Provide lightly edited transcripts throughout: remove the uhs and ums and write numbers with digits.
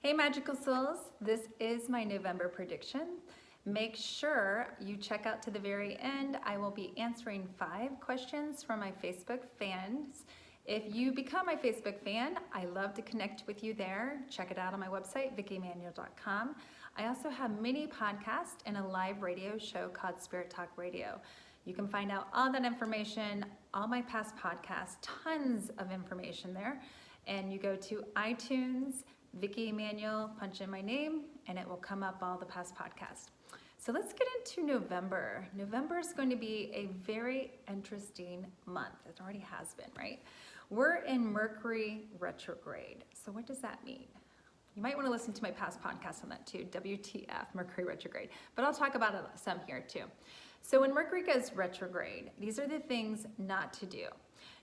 Hey Magical Souls, this is my November prediction. Make sure you check out to the very end. I will be answering 5 questions from my Facebook fans. If you become my Facebook fan, I love to connect with you there. Check it out on my website, vickymanuel.com. I also have mini podcasts and a live radio show called Spirit Talk Radio. You can find out all that information, all my past podcasts, tons of information there. And you go to iTunes, Vicky Emanuel, punch in my name, and it will come up all the past podcasts. So let's get into November. November is going to be a very interesting month. It already has been, right? We're in Mercury Retrograde. So what does that mean? You might want to listen to my past podcast on that too, WTF, Mercury Retrograde. But I'll talk about it some here too. So when Mercury goes retrograde, these are the things not to do.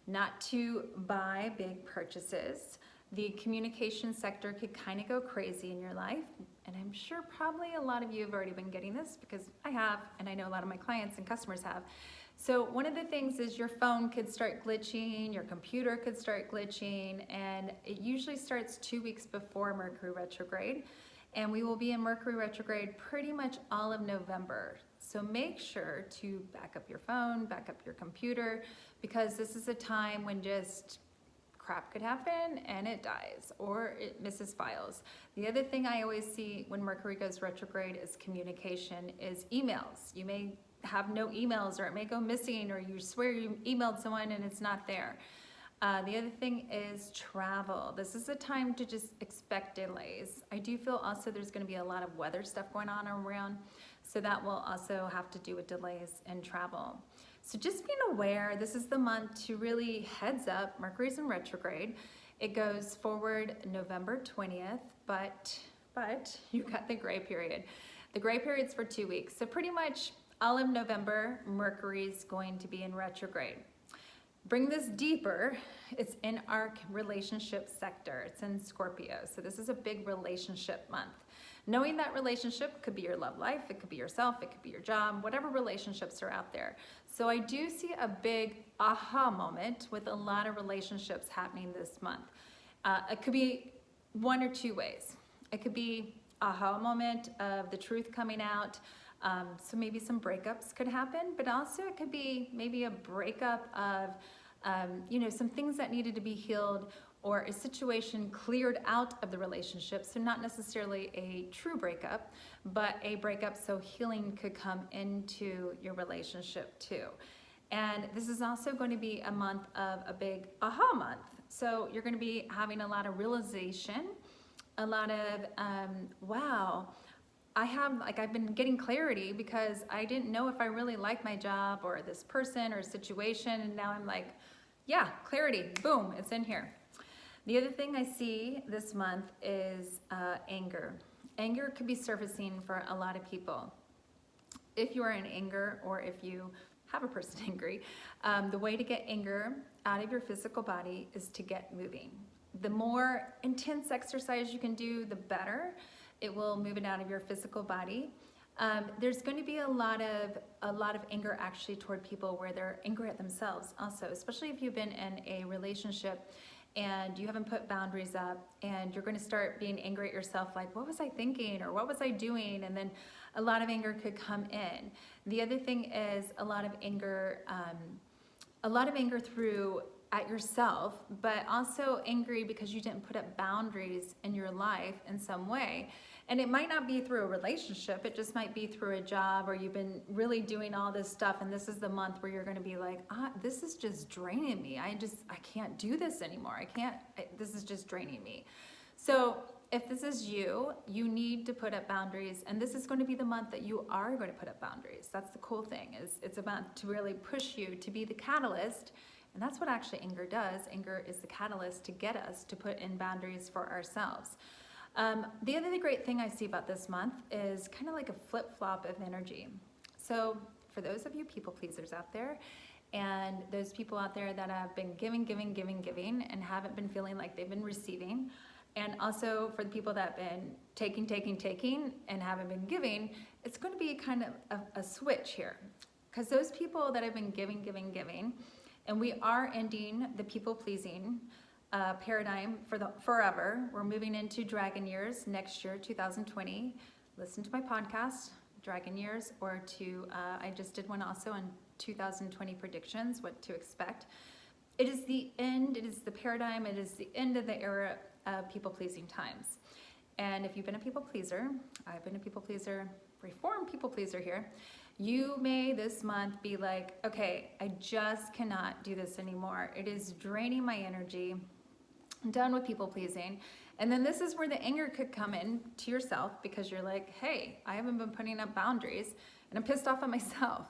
Not to buy big purchases. The communication sector could kind of go crazy in your life. And I'm sure probably a lot of you have already been getting this because I have, and I know a lot of my clients and customers have. So one of the things is your phone could start glitching, your computer could start glitching, and it usually starts 2 weeks before Mercury retrograde. And we will be in Mercury retrograde pretty much all of November. So make sure to back up your phone, back up your computer, because this is a time when just crap could happen and it dies or it misses files. The other thing I always see when Mercury goes retrograde is communication, is emails. You may have no emails, or it may go missing, or you swear you emailed someone and it's not there. The other thing is travel. This is a time to just expect delays. I do feel also there's going to be a lot of weather stuff going on around, so that will also have to do with delays in travel. So just being aware, this is the month to really heads up. Mercury's in retrograde. It goes forward November 20th, but you got the gray period. The gray period's for 2 weeks. So pretty much all of November, Mercury's going to be in retrograde. Bring this deeper, it's in our relationship sector. It's in Scorpio. So this is a big relationship month. Knowing that relationship could be your love life, it could be yourself, it could be your job, whatever relationships are out there. So I do see a big aha moment with a lot of relationships happening this month. It could be one or 2 ways. It could be aha moment of the truth coming out. So maybe some breakups could happen, but also it could be maybe a breakup of, some things that needed to be healed, or a situation cleared out of the relationship. So not necessarily a true breakup, but a breakup so healing could come into your relationship too. And this is also going to be a month of a big aha month. So you're going to be having a lot of realization, a lot of, wow, I've been getting clarity because I didn't know if I really liked my job or this person or situation. And now I'm like, yeah, clarity, boom, it's in here. The other thing I see this month is anger. Anger could be surfacing for a lot of people. If you are in anger, or if you have a person angry, the way to get anger out of your physical body is to get moving. The more intense exercise you can do, the better. It will move it out of your physical body. There's going to be a lot of anger actually toward people where they're angry at themselves also, especially if you've been in a relationship and you haven't put boundaries up, and you're going to start being angry at yourself, like, what was I thinking, or what was I doing? And then a lot of anger could come in. The other thing is a lot of anger through at yourself, but also angry because you didn't put up boundaries in your life in some way. And it might not be through a relationship, it just might be through a job, or you've been really doing all this stuff, and this is the month where you're going to be like, this is just draining me. I can't do this anymore. This is just draining me. So if this is you, you need to put up boundaries, and this is going to be the month that you are going to put up boundaries. That's the cool thing, is it's about to really push you to be the catalyst. And that's what actually anger does. Anger is the catalyst to get us to put in boundaries for ourselves. The other great thing I see about this month is kind of like a flip-flop of energy. So for those of you people pleasers out there, and those people out there that have been giving, and haven't been feeling like they've been receiving, and also for the people that have been taking, and haven't been giving, it's going to be kind of a switch here. Because those people that have been giving, and we are ending the people pleasing, paradigm for the forever. We're moving into dragon years next year, 2020. Listen to my podcast, Dragon Years, or I just did one also on 2020 predictions, what to expect. It is the end, it is the paradigm, it is the end of the era of people-pleasing times. And if you've been a people pleaser, I've been a people pleaser, reformed people pleaser here, you may this month be like, okay, I just cannot do this anymore. It is draining my energy. I'm done with people pleasing. And then this is where the anger could come in to yourself, because you're like, hey, I haven't been putting up boundaries and I'm pissed off at myself.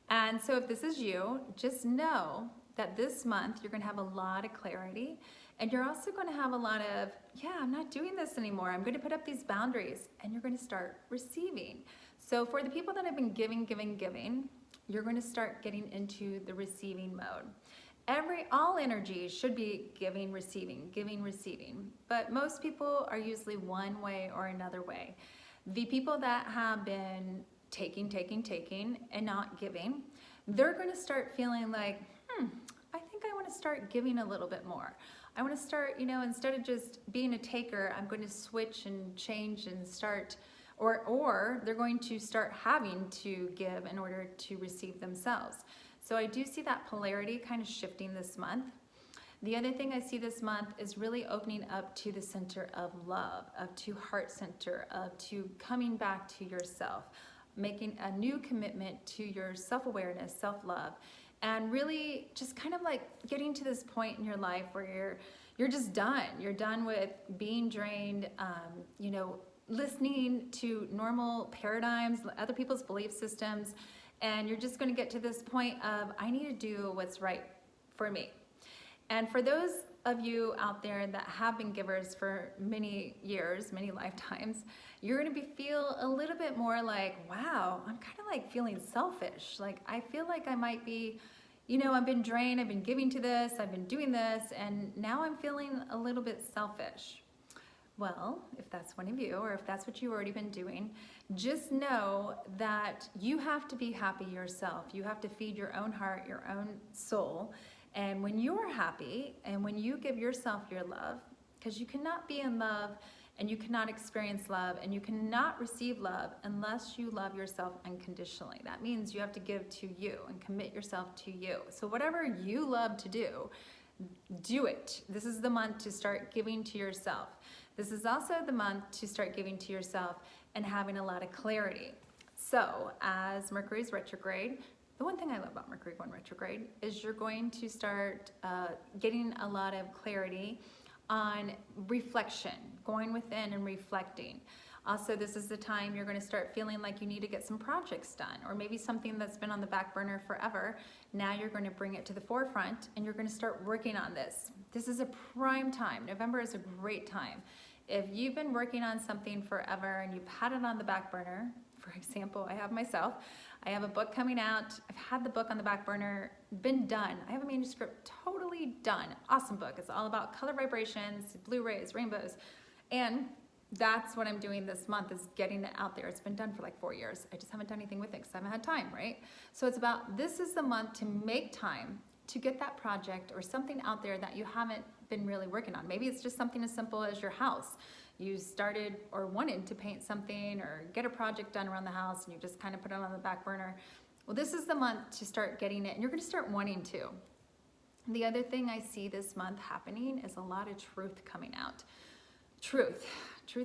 And so if this is you, just know that this month you're going to have a lot of clarity, and you're also going to have a lot of, yeah, I'm not doing this anymore. I'm going to put up these boundaries, and you're going to start receiving. So for the people that have been giving, you're going to start getting into the receiving mode. All energy should be giving, receiving. But most people are usually one way or another way. The people that have been taking, and not giving, they're going to start feeling like, I think I want to start giving a little bit more. I want to start, instead of just being a taker, I'm going to switch and change and start, or they're going to start having to give in order to receive themselves. So I do see that polarity kind of shifting this month. The other thing I see this month is really opening up to the center of love, to heart center, to coming back to yourself, making a new commitment to your self-awareness, self-love, and really just kind of like getting to this point in your life where you're just done. You're done with being drained, listening to normal paradigms, other people's belief systems, and you're just going to get to this point of, I need to do what's right for me. And for those of you out there that have been givers for many years, many lifetimes, you're going to feel a little bit more like, wow, I'm kind of like feeling selfish. Like, I feel like I might be, I've been drained, I've been giving to this, I've been doing this, and now I'm feeling a little bit selfish. Well, if that's one of you, or if that's what you've already been doing, just know that you have to be happy yourself. You have to feed your own heart, your own soul. And when you're happy and when you give yourself your love, because you cannot be in love and you cannot experience love and you cannot receive love unless you love yourself unconditionally. That means you have to give to you and commit yourself to you. So whatever you love to do it. This is the month to start giving to yourself. This is also the month to start giving to yourself and having a lot of clarity. So as Mercury's retrograde, the one thing I love about Mercury going retrograde is you're going to start getting a lot of clarity on reflection, going within and reflecting. Also, this is the time you're going to start feeling like you need to get some projects done, or maybe something that's been on the back burner forever. Now you're going to bring it to the forefront and you're going to start working on this. This is a prime time. November is a great time. If you've been working on something forever and you've had it on the back burner, for example, I have myself, I have a book coming out. I've had the book on the back burner, been done. I have a manuscript totally done. Awesome book. It's all about color vibrations, Blu-rays, rainbows. And that's what I'm doing this month, is getting it out there. It's been done for like 4 years. I just haven't done anything with it because I haven't had time, right? So it's about, this is the month to make time to get that project or something out there that you haven't been really working on. Maybe it's just something as simple as your house. You started or wanted to paint something or get a project done around the house and you just kind of put it on the back burner. Well, this is the month to start getting it, and you're going to start wanting to. The other thing I see this month happening is a lot of truth coming out. Truth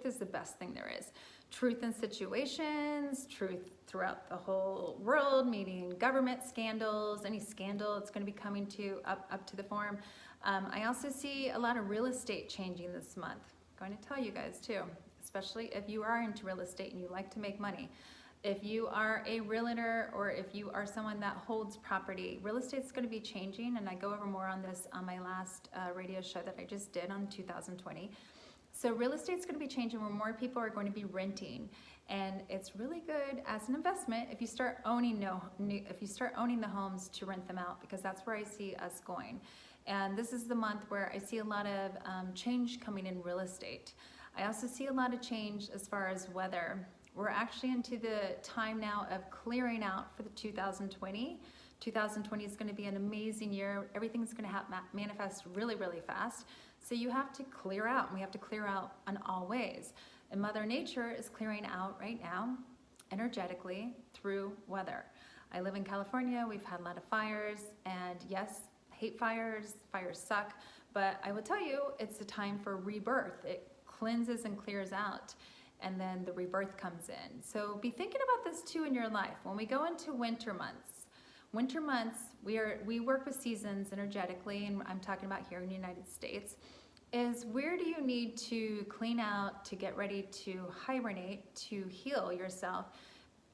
is the best thing there is. Truth in situations, truth throughout the whole world, meaning government scandals, any scandal it's going to be coming to up to the form. I also see a lot of real estate changing this month. I'm going to tell you guys too, especially if you are into real estate and you like to make money. If you are a realtor or if you are someone that holds property, real estate's going to be changing, and I go over more on this on my last radio show that I just did on 2020. So real estate's going to be changing where more people are going to be renting, and it's really good as an investment if you start owning the homes to rent them out, because that's where I see us going. And this is the month where I see a lot of change coming in real estate. I also see a lot of change as far as weather. We're actually into the time now of clearing out for the 2020. 2020 is going to be an amazing year. Everything's going to manifest really, really fast. So you have to clear out, and we have to clear out in all ways. And Mother Nature is clearing out right now, energetically, through weather. I live in California, we've had a lot of fires, and yes, I hate fires, fires suck, but I will tell you, it's a time for rebirth. It cleanses and clears out, and then the rebirth comes in. So be thinking about this too in your life. When we go into winter months, we work with seasons energetically, and I'm talking about here in the United States, is where do you need to clean out, to get ready to hibernate, to heal yourself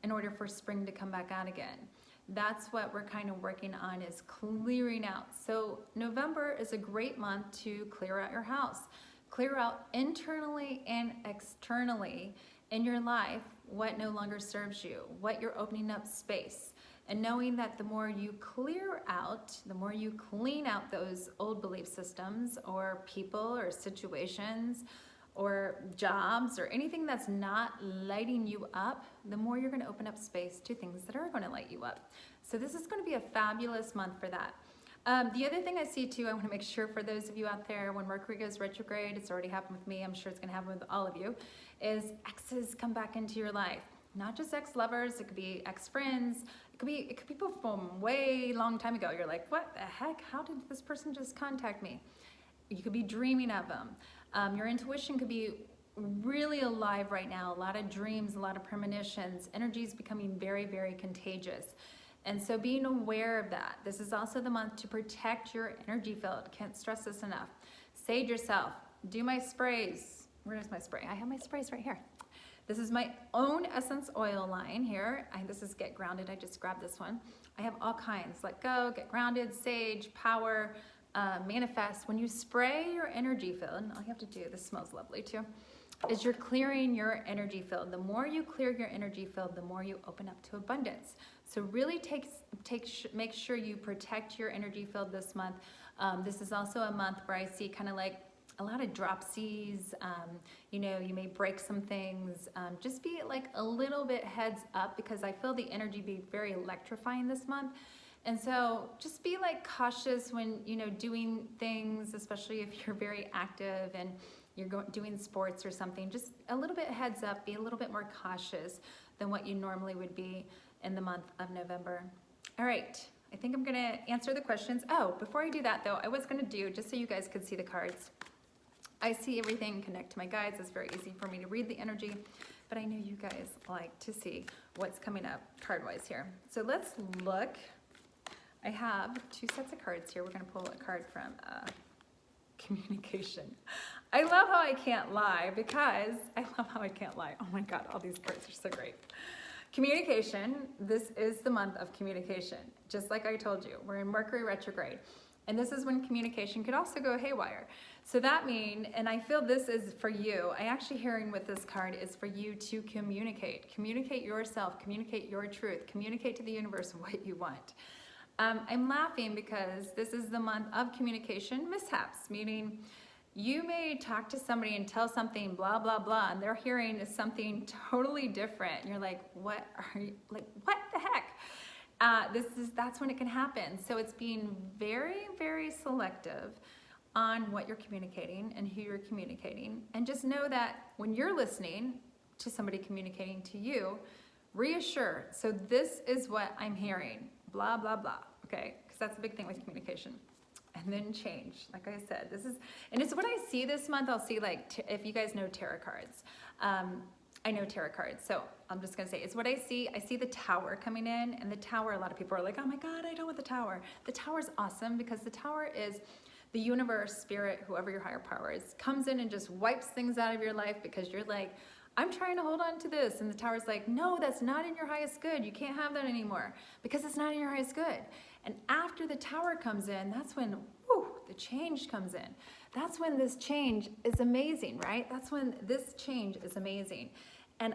in order for spring to come back out again. That's what we're kind of working on, is clearing out. So November is a great month to clear out your house. Clear out internally and externally in your life what no longer serves you, what you're opening up space. And knowing that the more you clear out, the more you clean out those old belief systems or people or situations or jobs or anything that's not lighting you up, the more you're going to open up space to things that are going to light you up. So this is going to be a fabulous month for that. The other thing I see too, I want to make sure for those of you out there, when Mercury goes retrograde, it's already happened with me, I'm sure it's going to happen with all of you, is exes come back into your life. Not just ex-lovers, it could be ex-friends, it could be people from way long time ago. You're like, what the heck? How did this person just contact me? You could be dreaming of them. Your intuition could be really alive right now. A lot of dreams, a lot of premonitions. Energy is becoming very, very contagious. And so being aware of that. This is also the month to protect your energy field. Can't stress this enough. Sage yourself. Do my sprays. Where is my spray? I have my sprays right here. This is my own essence oil line here. This is Get Grounded. I just grabbed this one. I have all kinds. Let Go, Get Grounded, Sage, Power, Manifest. When you spray your energy field, and all you have to do, this smells lovely too, is you're clearing your energy field. The more you clear your energy field, the more you open up to abundance. So really make sure you protect your energy field this month. This is also a month where I see kind of like a lot of dropsies. You know, you may break some things. Just be like a little bit heads up, because I feel the energy be very electrifying this month. And so just be like cautious when, you know, doing things, especially if you're very active and you're doing sports or something. Just a little bit heads up, be a little bit more cautious than what you normally would be in the month of November. All right, I think I'm gonna answer the questions. Oh, before I do that though, I was gonna do, just so you guys could see the cards, I see everything, connect to my guides. It's very easy for me to read the energy, but I know you guys like to see what's coming up card-wise here. So let's look. I have two sets of cards here. We're gonna pull a card from communication. I love how I can't lie, because I love how I can't lie. Oh my God, all these cards are so great. Communication, this is the month of communication. Just like I told you, we're in Mercury retrograde. And this is when communication could also go haywire. So that means, and I feel this is for you, I actually hearing with this card is for you to communicate. Communicate yourself, communicate your truth, communicate to the universe what you want. I'm laughing because this is the month of communication mishaps, meaning you may talk to somebody and tell something blah, blah, blah, and they're hearing something totally different. And you're like, what are you, like, what the heck? That's when it can happen. So it's being very, very selective on what you're communicating and who you're communicating. And just know that when you're listening to somebody communicating to you, reassure. So this is what I'm hearing, blah, blah, blah, okay? Because that's the big thing with communication. And then change, like I said, and it's what I see this month. I'll see, like, if you guys know tarot cards, I know tarot cards, so I'm just gonna say, it's what I see. I see the Tower coming in, and the Tower, a lot of people are like, oh my God, I don't want the Tower. The Tower is awesome, because the Tower is the universe, spirit, whoever your higher power is, comes in and just wipes things out of your life, because you're like, I'm trying to hold on to this. And the Tower's like, no, that's not in your highest good. You can't have that anymore, because it's not in your highest good. And after the Tower comes in, that's when, whew, the change comes in. That's when this change is amazing, right? That's when this change is amazing. And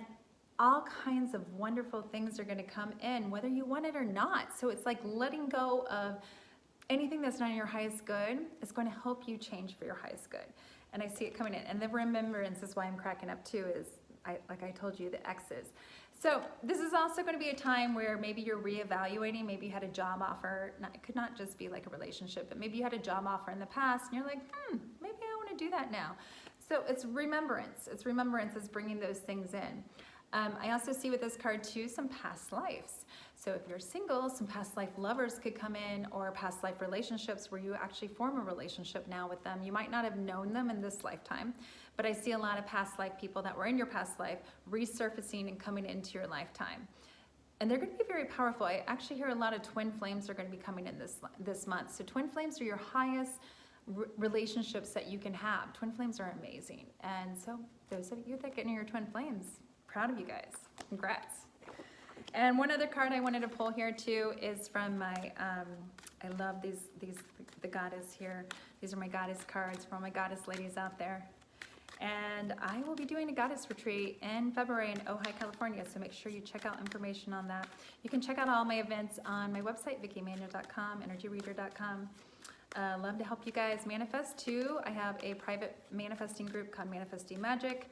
all kinds of wonderful things are gonna come in, whether you want it or not. So it's like letting go of anything that's not in your highest good is going to help you change for your highest good. And I see it coming in. And the remembrance is why I'm cracking up too, is like I told you, the X's. So this is also going to be a time where maybe you're reevaluating. Maybe you had a job offer. It could not just be like a relationship, but maybe you had a job offer in the past and you're like, maybe I want to do that now. So it's remembrance. It's remembrance is bringing those things in. I also see with this card too, some past lives. So if you're single, some past life lovers could come in, or past life relationships where you actually form a relationship now with them. You might not have known them in this lifetime, but I see a lot of past life people that were in your past life resurfacing and coming into your lifetime. And they're going to be very powerful. I actually hear a lot of twin flames are going to be coming in this month. So twin flames are your highest relationships that you can have. Twin flames are amazing. And so those of you that get in your twin flames, proud of you guys. Congrats. And one other card I wanted to pull here too is from my, I love the goddess here. These are my goddess cards for all my goddess ladies out there. And I will be doing a goddess retreat in February in Ojai, California, so make sure you check out information on that. You can check out all my events on my website, VickiManuel.com, EnergyReader.com. Love to help you guys manifest too. I have a private manifesting group called Manifesting Magic.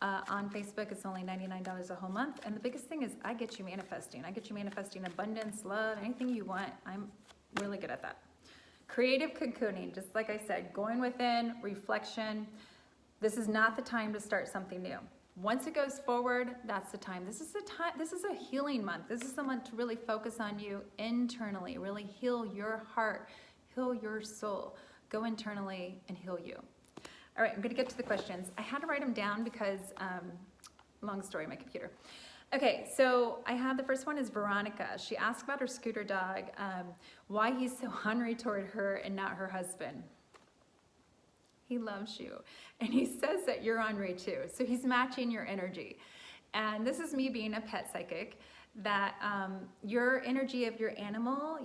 On Facebook, it's only $99 a whole month. And the biggest thing is I get you manifesting. I get you manifesting abundance, love, anything you want. I'm really good at that. Creative cocooning, just like I said, going within, reflection. This is not the time to start something new. Once it goes forward, that's the time. This is a healing month. This is the month to really focus on you internally, really heal your heart, heal your soul. Go internally and heal you. All right, I'm gonna get to the questions. I had to write them down because, long story, my computer. Okay, so I have the first one is Veronica. She asked about her scooter dog, why he's so hungry toward her and not her husband. He loves you. And he says that you're hungry too. So he's matching your energy. And this is me being a pet psychic, that your energy of your animal,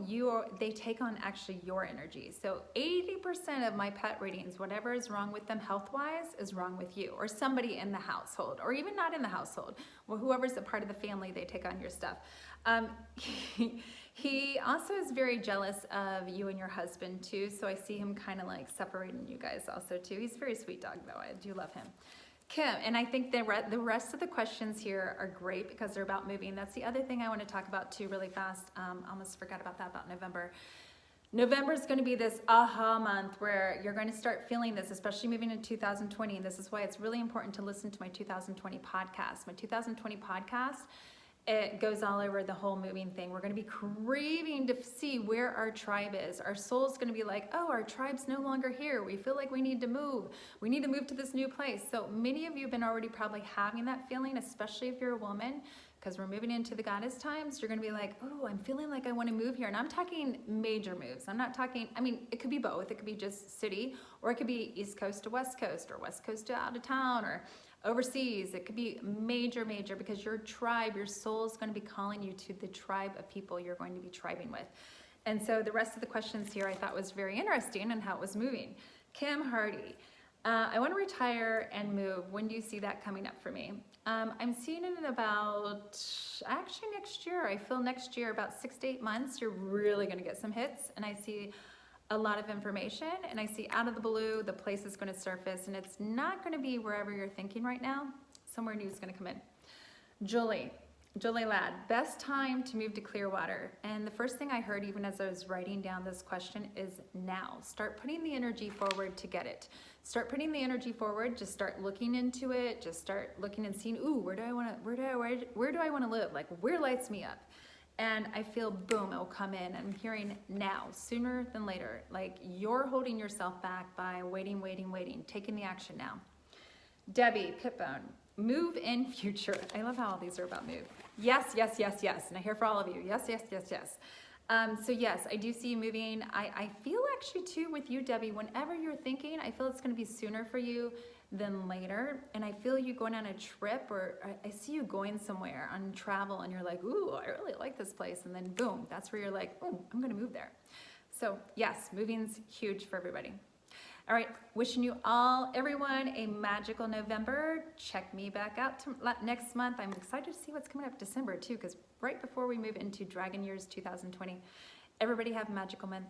they take on actually your energy. So 80% of my pet readings, whatever is wrong with them health-wise, is wrong with you or somebody in the household, or even not in the household. Well, whoever's a part of the family, they take on your stuff. He also is very jealous of you and your husband too. So I see him kind of like separating you guys also too. He's a very sweet dog though. I do love him. Kim, and I think the rest of the questions here are great because they're about moving. That's the other thing I want to talk about too really fast. Almost forgot about that, about November. November is going to be this aha month where you're going to start feeling this, especially moving into 2020. And this is why it's really important to listen to my 2020 podcast. My 2020 podcast, it goes all over the whole moving thing. We're going to be craving to see where our tribe is. Our soul's going to be like, oh, our tribe's no longer here. We feel like we need to move. We need to move to this new place. So many of you have been already probably having that feeling, especially if you're a woman, because we're moving into the goddess times. You're going to be like, oh, I'm feeling like I want to move here. And I'm talking major moves. I'm not talking, I mean, it could be both. It could be just city, or it could be East Coast to West Coast, or West Coast to out of town, or overseas. It could be major, because your tribe, your soul is going to be calling you to the tribe of people you're going to be tribing with. And so the rest of the questions here I thought was very interesting and how it was moving. Kim Hardy, I want to retire and move. When do you see that coming up for me? I'm seeing it in about, actually next year. I feel next year, about 6 to 8 months, you're really going to get some hits. And I see a lot of information, and I see out of the blue, the place is going to surface, and it's not going to be wherever you're thinking right now. Somewhere new is going to come in. Julie Ladd, best time to move to Clearwater. And the first thing I heard, even as I was writing down this question, is now. Start putting the energy forward to get it. Start putting the energy forward. Just start looking into it. Just start looking and seeing, ooh, where do I want to live? Like, where lights me up? And I feel, boom, it will come in. I'm hearing now, sooner than later. Like, you're holding yourself back by waiting, taking the action now. Debbie Pitbone, move in future. I love how all these are about move. Yes. And I hear for all of you, yes. So yes, I do see you moving. I feel actually too with you, Debbie, whenever you're thinking, I feel it's going to be sooner for you than later. And I feel you going on a trip, or I see you going somewhere on travel, and you're like, ooh, I really like this place. And then boom, that's where you're like, oh, I'm going to move there. So yes, moving's huge for everybody. All right, wishing you all, everyone, a magical November. Check me back out next month. I'm excited to see what's coming up December too, because right before we move into Dragon Years 2020. Everybody have a magical month.